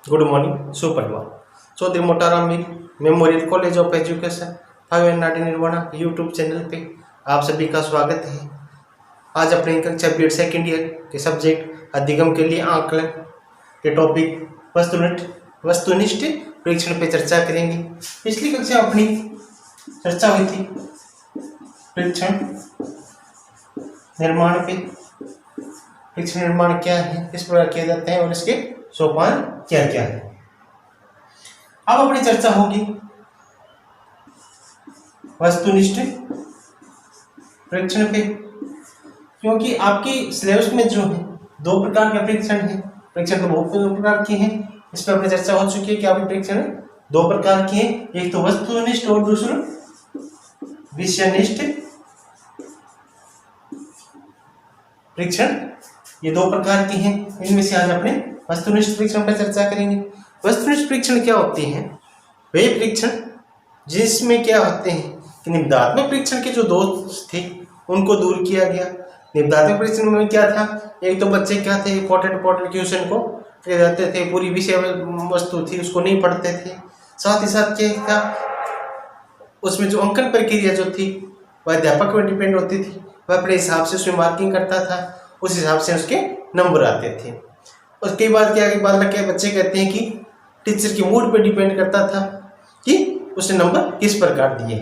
Good morning, सुप्रभात। Chaudhary Motaram Mir memorial college of education 5 Nirvana YouTube channel पे आप सभी का स्वागत है। आज अपने कक्षा बीएड सेकेंड ईयर के सब्जेक्ट अधिगम के लिए आकलन के टॉपिक वस्तुनिष्ठ परीक्षण पे चर्चा करेंगे। पिछली कक्षा अपनी चर्चा हुई थी परीक्षण निर्माण पे। परीक्षण निर्माण क्या है, किस प्रकार किया जाता है और इसके सोपान क्या क्या है। अब अपनी चर्चा होगी वस्तुनिष्ठ परीक्षण पे, क्योंकि आपकी सिलेबस में जो है दो प्रकार के परीक्षण है। परीक्षण तो बहुत प्रकार के हैं, इस पर अपनी चर्चा हो चुकी है कि आपके परीक्षण दो प्रकार के हैं, एक तो वस्तुनिष्ठ और दूसरा विषयनिष्ठ परीक्षण। ये दो प्रकार के हैं, इनमें से आज अपने वस्तुनिष्ठ परीक्षण पर चर्चा करेंगे। वस्तुनिष्ठ परीक्षण क्या होते हैं? वे परीक्षण जिसमें क्या होते हैं कि निबंधात्मक परीक्षण के जो दोष थे उनको दूर किया गया। निबंधात्मक परीक्षण में क्या था, एक तो बच्चे क्या थे इंपॉर्टेंट क्वेश्चन को जाते थे, पूरी विषय वस्तु थी उसको नहीं पढ़ते थे। साथ ही साथ क्या था, उसमें जो अंकन प्रक्रिया जो थी वह अध्यापक पर डिपेंड होती थी। वह अपने हिसाब से उसमें मार्किंग करता था, उस हिसाब से उसके नंबर आते थे। और कई बार क्या बच्चे कहते हैं कि टीचर के मूड पर डिपेंड करता था कि उसने नंबर किस प्रकार दिए।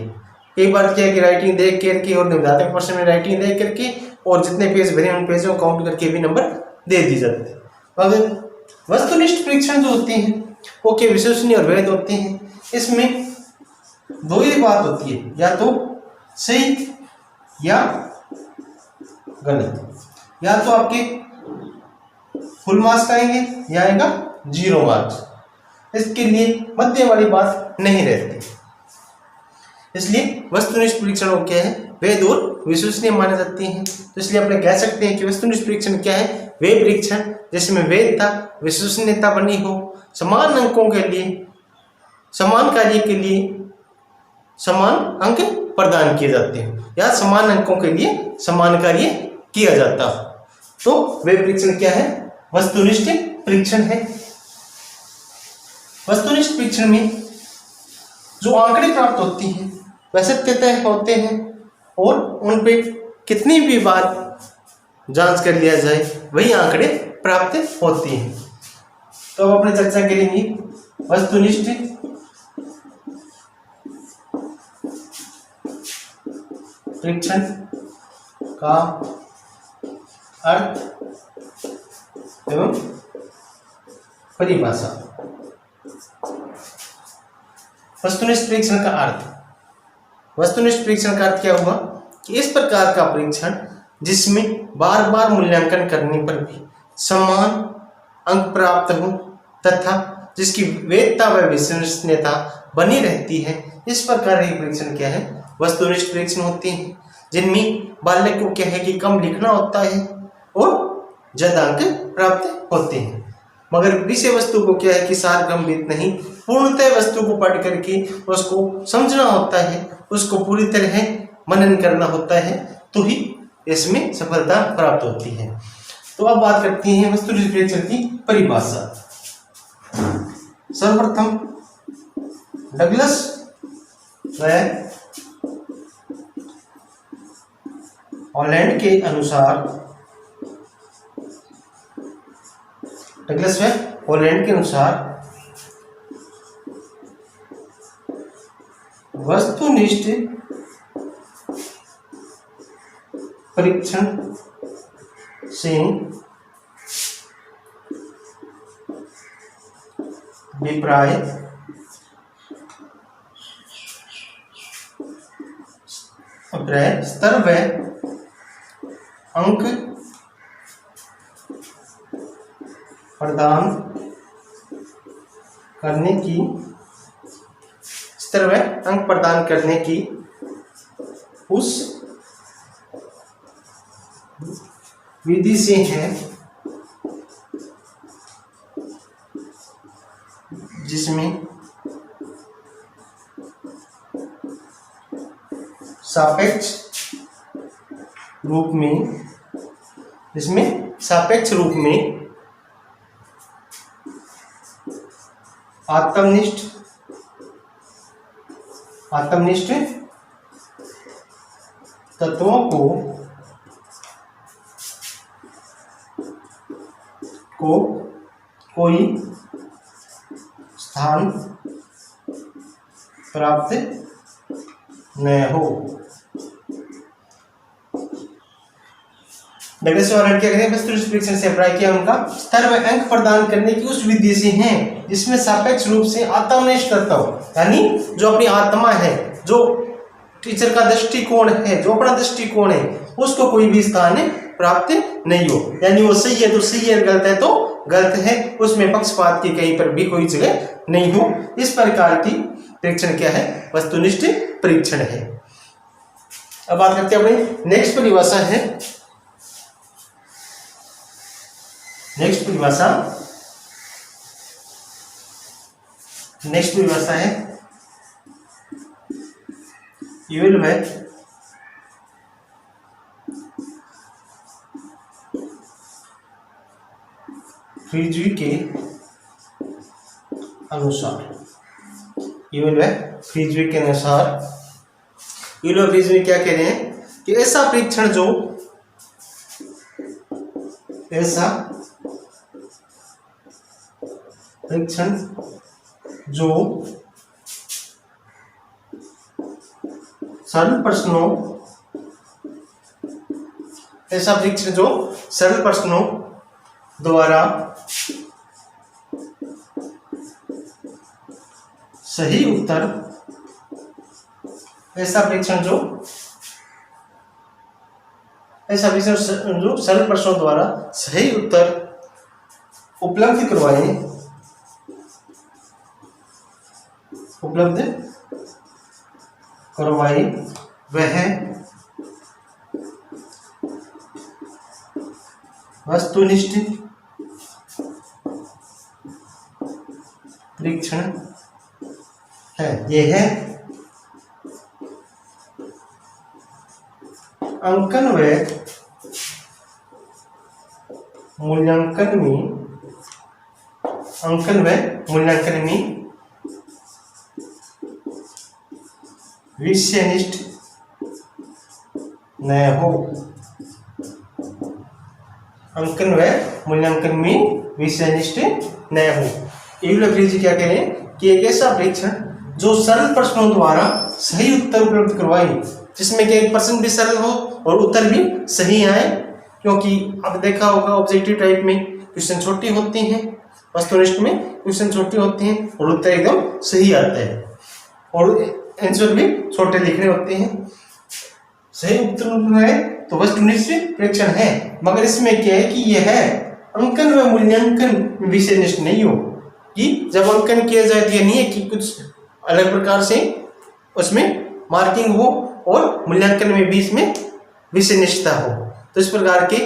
कई बार क्या है कि राइटिंग देख करके और निबंधात्मक प्रश्न में राइटिंग देख करके और जितने पेज भरे उन पेजों को काउंट करके भी नंबर दे दिए जाते थे। अगर वस्तुनिष्ठ परीक्षण जो होते हैं वो के विश्वसनीय और वैध होते हैं। इसमें दो ही बात होती है, या तो सही या गलत। या तो आपके फुल मार्क्स आएंगे या आएगा 0 मार्क्स। इसके लिए मध्य वाली बात नहीं रहती। इसलिए वस्तुनिष्ठ परीक्षण क्या है, वैध और विश्वसनीय माने जाते हैं। तो इसलिए अपने कह सकते हैं कि वस्तुनिष्ठ परीक्षण क्या है, वे परीक्षण जिसमें वैधता विश्वसनीयता बनी हो, समान अंकों के लिए समान कार्य के लिए समान अंक प्रदान किए जाते हैं या समान अंकों के लिए समान कार्य किया जाता है, तो वे परीक्षण क्या है, वस्तुनिष्ठ परीक्षण है। वस्तुनिष्ठ परीक्षण में जो आंकड़े प्राप्त होती हैं वह सत्यतः होते हैं और उन पे कितनी भी बार जांच कर लिया जाए वही आंकड़े प्राप्त होते हैं। तो अब अपनी चर्चा करेंगे वस्तुनिष्ठ परीक्षण का अर्थ एवं परिभाषा। वस्तुनिष्ठ परीक्षण का अर्थ, वस्तुनिष्ठ परीक्षण का अर्थ क्या हुआ कि इस प्रकार का परीक्षण जिसमें बार बार मूल्यांकन करने पर भी समान अंक प्राप्त हो तथा जिसकी वैधता व विश्वसनीयता बनी रहती है, इस प्रकार के परीक्षण क्या है, वस्तुनिष्ठ परीक्षण होते हैं। जिनमें बालक को क्या है कि कम लिखना होता है और ज्यादा अंक प्राप्त होते हैं, मगर विषय वस्तु को क्या है कि सारगर्भित नहीं, पूर्णतः वस्तु को पढ़ करके उसको समझना होता है, उसको पूरी तरह मनन करना होता है, तो ही इसमें सफलता प्राप्त होती है। तो अब बात करते हैं वस्तुनिष्ठ परीक्षण की परिभाषा। सर्वप्रथम डगलस व हॉलैंड के अनुसार, डगलस व हॉलैंड के अनुसार वस्तुनिष्ठ परीक्षण से अभिप्राय स्तर व अंक प्रदान करने की स्तर व अंक प्रदान करने की उस विधि से है जिसमें सापेक्ष रूप में आत्मनिष्ठ तत्वों को कोई स्थान प्राप्त न हो। डगलस और क्या करें, वस्तुनिष्ठ परीक्षण से अभिप्राय किया उनका स्तर व अंक प्रदान करने की उस विधि से हैं जिसमें सापेक्ष रूप से आत्मनिष्ठ तत्व यानी जो अपनी आत्मा है, जो टीचर का दृष्टिकोण है, जो अपना दृष्टिकोण है, उसको कोई भी स्थान प्राप्त नहीं हो, यानी वो सही है तो सही है, गलत है तो गलत है, उसमें पक्षपात की कहीं पर भी कोई जगह नहीं हो। इस प्रकार की परीक्षण क्या है, वस्तुनिष्ठ परीक्षण है। अब बात करते हैं अपनी नेक्स्ट परिभाषा है। नेक्स्ट परिभाषा है इवेलुएट फ्रीजवी के अनुसार। इवेलुएट फ्रीजवी के अनुसार, इवेलुएट फ्रीजवी क्या कह रहे हैं कि ऐसा परीक्षण जो सरल प्रश्नों द्वारा सही उत्तर, ऐसा परीक्षण जो सरल प्रश्नों द्वारा सही उत्तर उपलब्ध करवाए वह वस्तुनिष्ठ परीक्षण है। यह है अंकन व मूल्यांकन में विषयनिष्ठ न हो। अंकन व मूल्यांकन में विषयनिष्ठ न हो। इवेलुएट क्या कह रहे हैं कि एक ऐसा परीक्षण जो सरल प्रश्नों द्वारा सही उत्तर उपलब्ध करवाए, जिसमें कि एक प्रश्न भी सरल हो और उत्तर भी सही आए, क्योंकि अब देखा होगा ऑब्जेक्टिव टाइप में क्वेश्चन छोटी होती हैं, वस्तुनिष्ठ में क्वेश्चन छोटी होती हैं और उत्तर एकदम सही आता है और आंसर भी छोटे लिखने होते हैं। सही उत्तर है तो वस्तुनिष्ठ परीक्षण है, मगर इसमें क्या है कि यह है अंकन व मूल्यांकन विषयनिष्ठ नहीं हो, कि जब अंकन किया जाए तो यह नहीं है कि कुछ अलग प्रकार से उसमें मार्किंग हो और मूल्यांकन में भी इसमें विषयनिष्ठता हो। तो इस प्रकार के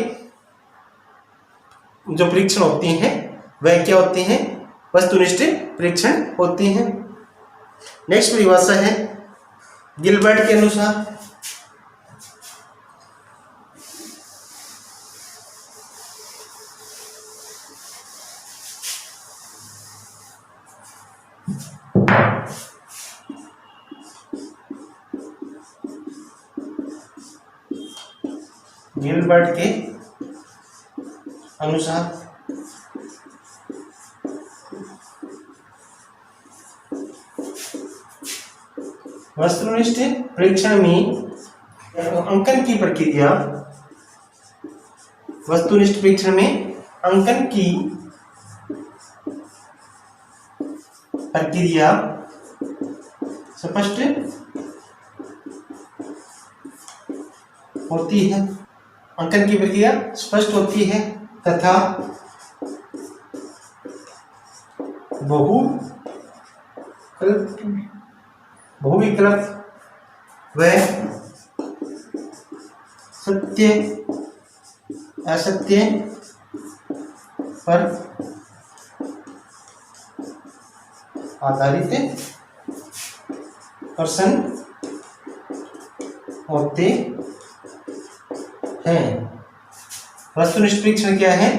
जो परीक्षण होती हैं वह क्या होती हैं, वस्तुनिष्ठ परीक्षण होती हैं। नेक्स्ट परिभाषा है गिलबर्ट के अनुसार। गिलबर्ट के अनुसार वस्तुनिष्ठ परीक्षण में अंकन की प्रक्रिया, वस्तुनिष्ठ परीक्षण में अंकन की प्रक्रिया स्पष्ट होती है, अंकन की प्रक्रिया स्पष्ट होती है तथा बहुविकल्प व सत्य असत्य पर आधारित प्रश्न होते हैं। वस्तुनिष्ठ परीक्षण क्या है,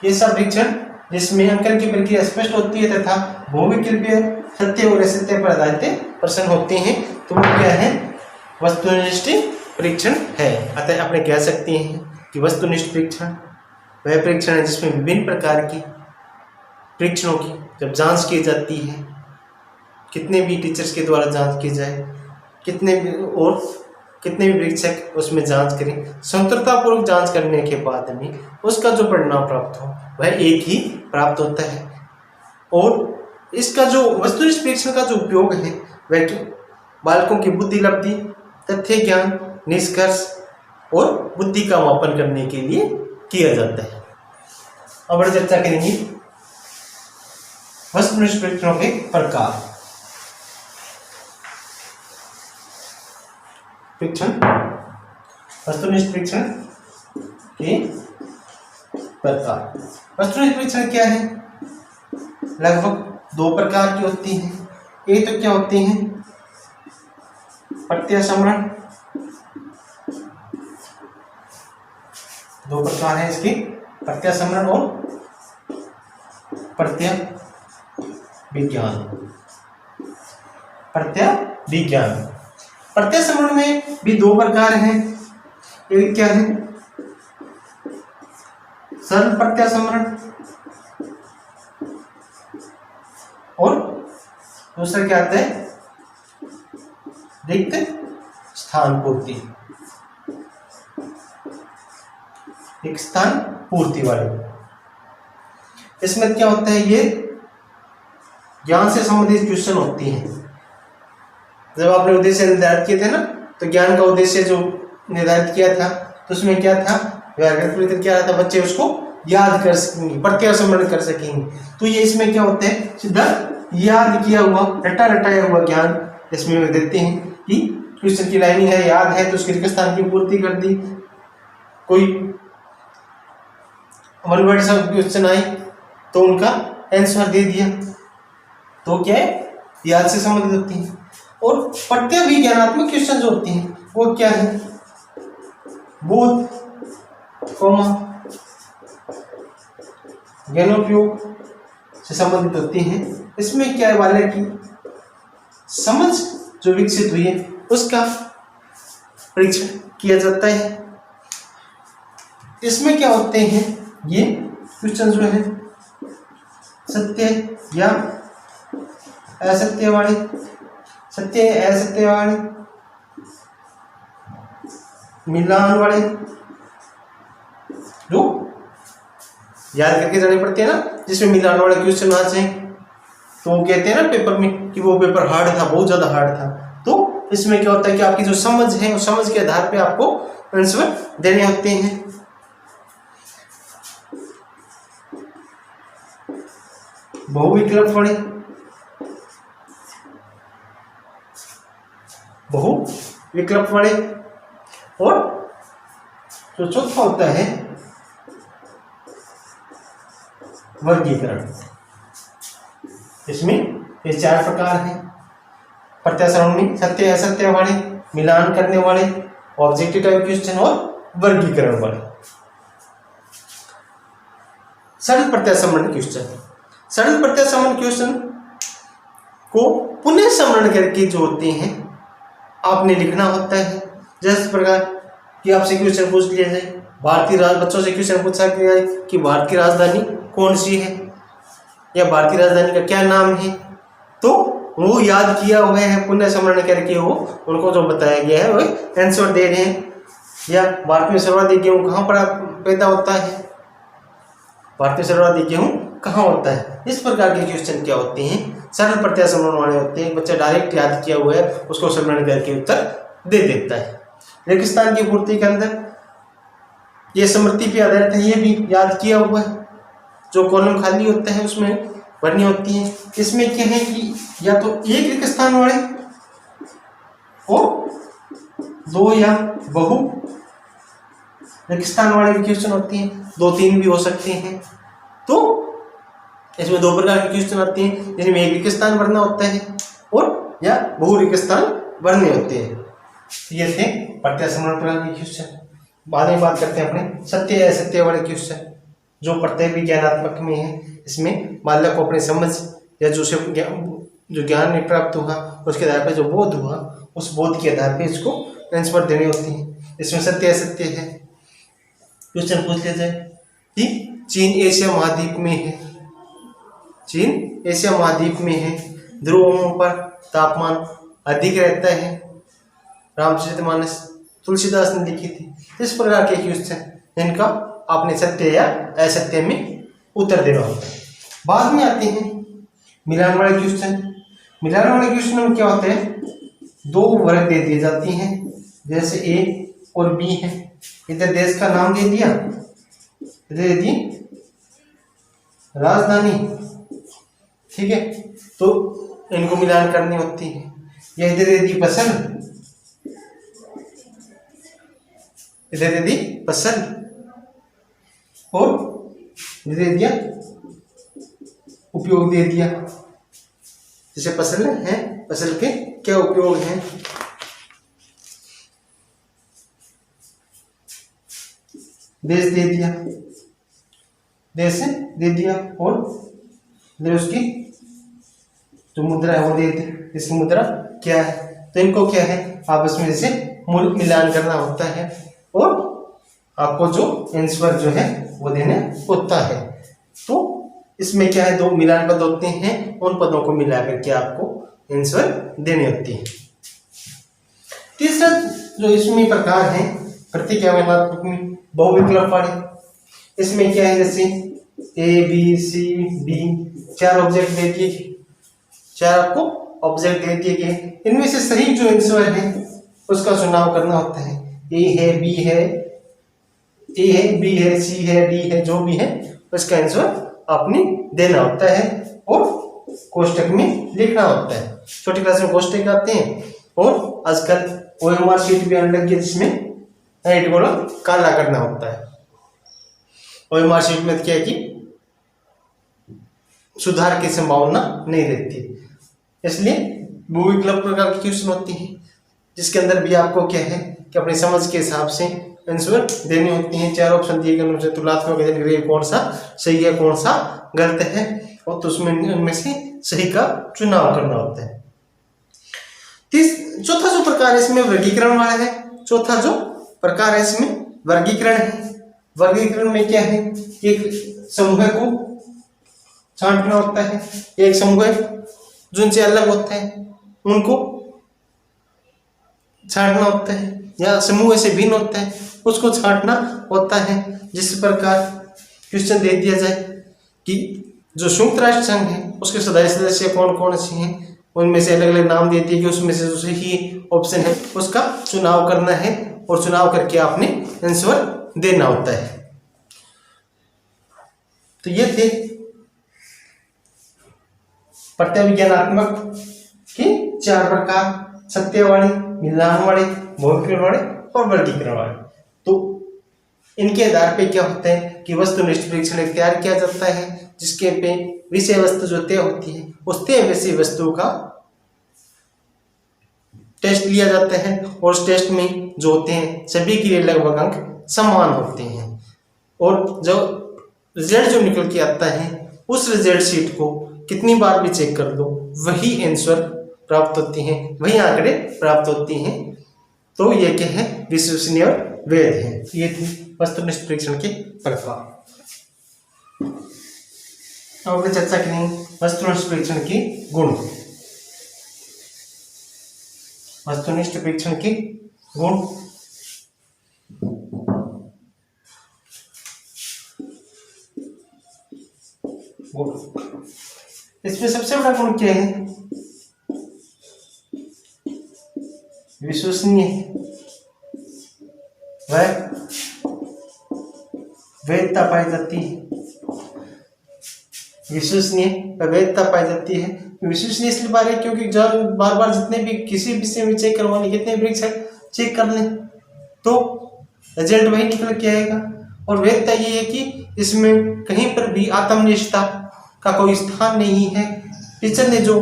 ऐसा परीक्षण जिसमें अंकन की प्रक्रिया स्पष्ट होती है तथा बहुविकल्पीय सत्य और असत्य पर आधारित प्रश्न होते हैं, तो वो क्या है, वस्तुनिष्ठ परीक्षण है। अतः अपने कह सकते हैं कि वस्तुनिष्ठ परीक्षण वह परीक्षण है जिसमें विभिन्न प्रकार की परीक्षणों की जब जांच की जाती है, कितने भी टीचर्स के द्वारा जांच की जाए, कितने भी परीक्षक उसमें जांच करें, स्वतंत्रतापूर्वक जांच करने के बाद में उसका जो परिणाम प्राप्त हो वह एक ही प्राप्त होता है। और इसका जो वस्तुनिष्ठ परीक्षण का जो उपयोग है वह बालकों की बुद्धि लब्धि, तथ्य ज्ञान, निष्कर्ष और बुद्धि का मापन करने के लिए किया जाता है। अब हम चर्चा करेंगे वस्तुनिष्ठ परीक्षणों के प्रकार। परीक्षण, वस्तुनिष्ठ परीक्षण के प्रकार। वस्तुनिष्ठ परीक्षण क्या है? लगभग 2 प्रकार की होती हैं। एक तो क्या होती हैं, प्रत्यसमरण। 2 प्रकार है इसके, प्रत्यसमरण और प्रत्यविज्ञान। प्रत्यविज्ञान, प्रत्यसमरण में भी 2 प्रकार हैं। एक क्या है, सरल प्रत्यसमरण और दूसरा क्या आता है, रिक्त स्थान पूर्ति। एक स्थान पूर्ति वाले, इसमें क्या होता है, ये ज्ञान से संबंधित क्वेश्चन होती हैं। जब आपने उद्देश्य निर्धारित किए थे ना, तो ज्ञान का उद्देश्य जो निर्धारित किया था तो उसमें क्या था, व्याकरण क्या था, बच्चे उसको याद कर सकेंगे, प्रत्यसमरण कर सकेंगे। तो ये इसमें क्या होता है, सीधा याद किया हुआ रटाया हुआ ज्ञान इसमें देते हैं कि क्वेश्चन की लाइनिंग है, याद है तो उसके रिक्त स्थान की पूर्ति कर दी। कोई वन वर्ड सब क्वेश्चन आए तो उनका आंसर दे दिया, तो क्या है, याद से संबंधित होती है। और प्रत्यविज्ञानात्मक क्वेश्चन जो होती हैं वो क्या है, बोध, ज्ञानोपयोग से संबंधित होती हैं। इसमें क्या है, वाले की समझ जो विकसित हुई है उसका परीक्षण किया जाता है। इसमें क्या होते हैं, ये क्वेश्चन जो है सत्य या असत्य वाले, सत्य असत्य वाले, मिलान वाले, जो याद करके जाने पड़ते हैं ना, जिसमें मिलान वाले क्वेश्चन आ जाए तो वो कहते हैं ना पेपर में कि वो पेपर हार्ड था, बहुत ज्यादा हार्ड था। तो इसमें क्या होता है कि आपकी जो समझ है उस समझ के आधार पे आपको आंसर देने होते हैं। बहुविकल्प वाले, बहुविकल्प वाले, और जो चौथा होता है वर्गीकरण। इसमें ये 4 प्रकार हैं। प्रत्यासरण में सत्य असत्य वाले, मिलान करने वाले, ऑब्जेक्टिव टाइप क्वेश्चन और वर्गीकरण वाले। सरल प्रत्यासरण क्वेश्चन, सरल प्रत्यासरण क्वेश्चन को पुनः समरण करके जो होते हैं आपने लिखना होता है। जिस प्रकार कि आपसे क्वेश्चन पूछ लिया जाए, बच्चों से क्वेश्चन पूछा गया है कि भारत की राजधानी कौन सी है या भारतीय राजधानी का क्या नाम है, तो वो याद किया हुआ है, पुनः स्मरण करके वो उनको जो बताया गया है वो आंसर दे रहे हैं। या भारत में सर्वाधिक गेहूँ कहाँ पर पैदा होता है, भारत में सर्वाधिक गेहूँ कहाँ होता है। इस प्रकार के क्वेश्चन क्या होते हैं, सरल प्रत्यासरण वाले होते हैं। बच्चा डायरेक्ट याद किया हुआ है उसको स्मरण करके उत्तर दे देता है। रेगिस्तान की पूर्ति के अंदर ये स्मृति पे आधारित है, ये भी याद किया हुआ है। जो कॉलम खाली होता है उसमें भरनी होती है। इसमें क्या है कि या तो एक रिक्त स्थान वाले और 2 या बहु रिक्त स्थान वाले भी क्वेश्चन होते हैं, 2-3 भी हो सकते हैं। तो इसमें 2 प्रकार के क्वेश्चन आते हैं, जिसमें एक रिक्त स्थान भरना होता है और या बहु रिक्त स्थान भरने होते हैं। ये थे प्रत्यासरण प्रकार के क्वेश्चन। बाद में बात करते हैं अपने सत्य असत्य वाले क्वेश्चन जो प्रत्यय विज्ञानात्मक में है। इसमें बालक को अपनी समझ या जो ज्ञान नहीं प्राप्त हुआ उसके आधार पर जो बोध हुआ उस बोध के आधार पर इसको आंसर देने होती है। इसमें सत्य असत्य है। क्वेश्चन पूछ लिया जाए कि चीन एशिया महाद्वीप में है, चीन एशिया महाद्वीप में है, ध्रुवों पर तापमान अधिक रहता है। रामचरितमानस तुलसीदास ने लिखी थी। इस प्रकार के क्वेश्चन इनका आपने सत्य या असत्य में उत्तर देना होता है। बाद में आते हैं मिलान वाले क्वेश्चन। मिलान वाले क्वेश्चन में क्या होता है, दो वर्ग दे दिए जाती हैं, जैसे ए और बी है। इधर देश का नाम दे दिया, इधर दे दी राजधानी, ठीक है, तो इनको मिलान करनी होती है। या इधर दे दी फसल, इधर दे दी फसल और इधर दे दिया उपयोग दे दिया। जैसे फसल है, फसल के क्या उपयोग हैं। देश दे दिया, देश दे दिया और इधर उसकी जो मुद्रा है वो दे दी, इसकी मुद्रा क्या है। तो इनको क्या है आपस में जैसे मूल मिलान करना होता है और आपको जो आंसर जो है वो देना होता है। तो इसमें क्या है, दो मिलान पद होते हैं, उन पदों को मिला करके आपको आंसर देनी होती है। तीसरा जो इसमें प्रकार है प्रतीकात्मक में बहुविकल्प वाले। इसमें क्या है, जैसे ए बी सी डी चार ऑब्जेक्ट दे दिए, चार आपको ऑब्जेक्ट दे दिए गए, इनमें से सही जो आंसर है उसका चुनाव करना होता है। ए है, बी है, ए है, बी है, सी है, डी है, जो भी है उसका आंसर आपने देना होता है और कोष्टक में लिखना होता है। छोटी क्लास में कोष्टक आते हैं और आजकल OMR शीट भी आने लगी है जिसमें राइट कॉलम काला करना होता है। OMR शीट में क्या है कि सुधार की संभावना नहीं रहती, इसलिए बहुविकल्प प्रकार की क्वेश्चन होती है जिसके अंदर भी आपको क्या है कि अपनी समझ के हिसाब से आंसर देनी होती हैं। चार ऑप्शन दिए गए उनसे तुलनात्मक कौन सा सही है कौन सा गलत है, और तो उसमें उनमें से सही का चुनाव करना होता है। चौथा जो प्रकार है इसमें वर्गीकरण वाला है। चौथा जो प्रकार है इसमें वर्गीकरण है। वर्गीकरण में क्या है, एक समूह को छांटना होता है, एक समूह जो इनसे अलग होता है उनको छांटना होता है, या समूह से भिन्न होता है उसको छांटना होता है। जिस प्रकार क्वेश्चन दे दिया जाए कि जो संयुक्त राष्ट्र संघ है उसके सदस्य कौन कौन से हैं, उनमें से अलग अलग नाम दे दिए कि उसमें से जो सही ऑप्शन है उसका चुनाव करना है और चुनाव करके आपने आंसर देना होता है। तो ये थे प्रत्यविज्ञानात्मक के चार प्रकार, सत्यवाणी, मिलान वाले, बहुविकल्प वाले और वर्गीकरण वाले। तो इनके आधार पे क्या होता है कि वस्तुनिष्ठ परीक्षण तैयार किया जाता है जिसके पे विषय वस्तु जो तय होती है उस तय विषय वस्तु का टेस्ट लिया जाता है और उस टेस्ट में जो होते हैं सभी के लिए लगभग अंक समान होते हैं और जो रिजल्ट जो निकल के आता है उस रिजल्ट शीट को कितनी बार भी चेक कर लो वही आंसर प्राप्त होती हैं, वही आंकड़े प्राप्त होती हैं। तो ये क्या है, विश्वसनीय और वैध है। ये थी वस्तुनिष्ठ परीक्षण के प्रकार। अब हम चर्चा करेंगे वस्तुनिष्ठ परीक्षण के गुण। वस्तुनिष्ठ परीक्षण के गुण। इसमें सबसे बड़ा गुण क्या है, विश्वसनीय व वैधता पाई जाती है। विश्वसनीय व वैधता पाई जाती है। विश्वसनीय इसलिए बार है क्योंकि जब बार बार जितने भी किसी विषय में चेक करवाने, कितने परीक्षक चेक कर लें तो रिजल्ट वही निकल के आएगा। और वैधता ये है कि इसमें कहीं पर भी आत्मनिष्ठता का कोई स्थान नहीं है। टीचर ने जो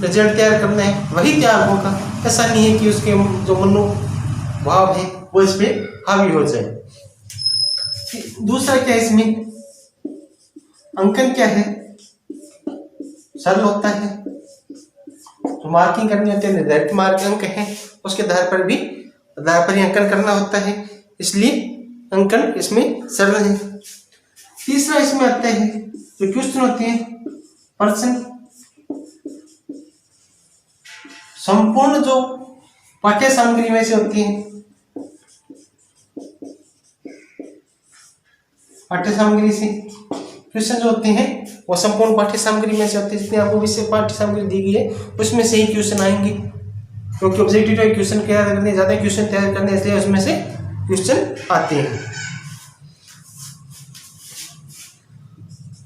रिजल्ट तैयार करना है वही तैयार होगा, ऐसा नहीं है कि उसके जो मनोभाव है वो इस पे हावी हो जाए। दूसरा क्या है, इसमें अंकन क्या है, सरल होता है। जो मार्किंग करनी होती है निर्धारित मार्क अंक है उसके आधार पर ही अंकन करना होता है, इसलिए अंकन इसमें सरल है। तीसरा इसमें आता है जो क्वेश्चन होते हैं प्रश्न, संपूर्ण जो पाठ्य सामग्री में से होती है, पाठ्य सामग्री से क्वेश्चन जो होते हैं वो संपूर्ण पाठ्य सामग्री में से होते हैं। जितनी आपको विषय पाठ्य सामग्री दी गई है उसमें से ही क्वेश्चन आएंगे, क्योंकि ऑब्जेक्टिव क्वेश्चन तैयार करने ज्यादा क्वेश्चन तैयार करने इसलिए उसमें से क्वेश्चन आते हैं।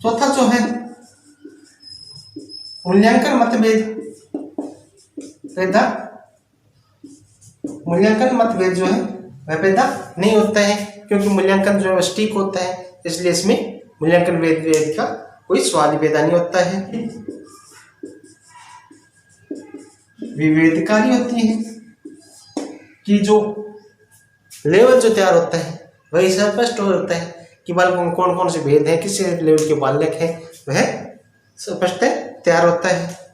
चौथा जो है मूल्यांकन मतभेद जो है वह पैदा नहीं होता है, क्योंकि मूल्यांकन जो है सटीक होता है, इसलिए इसमें मूल्यांकन भेद का कोई सवाल ही पैदा नहीं होता है। विभेदकारी होती है कि जो लेवल जो तैयार होता है वही स्पष्ट होता है कि बालकों में कौन कौन से भेद हैं, किस लेवल के बालक हैं, वह स्पष्ट तैयार होता है।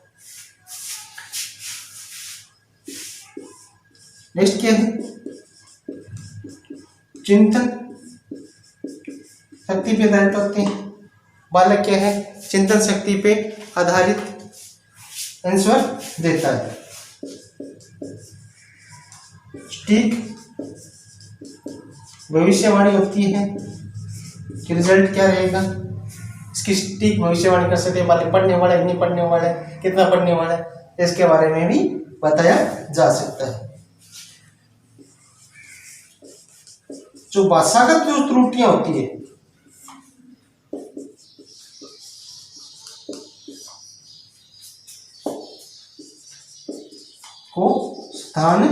नेक्स्ट क्या है, चिंतन शक्ति पे आधारित होते हैं। बालक क्या है, चिंतन शक्ति पे आधारित आंसर देता है। ठीक भविष्यवाणी होती है कि रिजल्ट क्या रहेगा, इसकी ठीक भविष्यवाणी कर सकते हैं। बालक पढ़ने वाला है, नहीं पढ़ने वाला है, कितना पढ़ने वाला है, इसके बारे में भी बताया जा सकता है। जो भाषागत जो त्रुटियां होती है को स्थान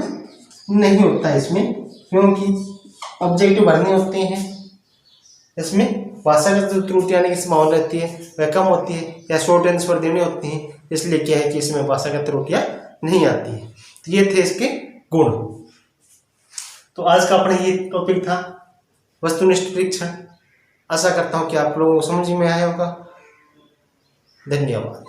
नहीं होता है इसमें, क्योंकि ऑब्जेक्टिव भरने होते हैं। इसमें भाषागत जो त्रुटियां आने की संभावना रहती है वह कम होती है, या शॉर्ट आंसर देने होते हैं, इसलिए क्या है कि इसमें भाषागत त्रुटियां नहीं आती है। तो ये थे इसके गुण। तो आज का अपना ये टॉपिक था वस्तुनिष्ठ परीक्षण। आशा करता हूँ कि आप लोगों को समझ में आया होगा। धन्यवाद।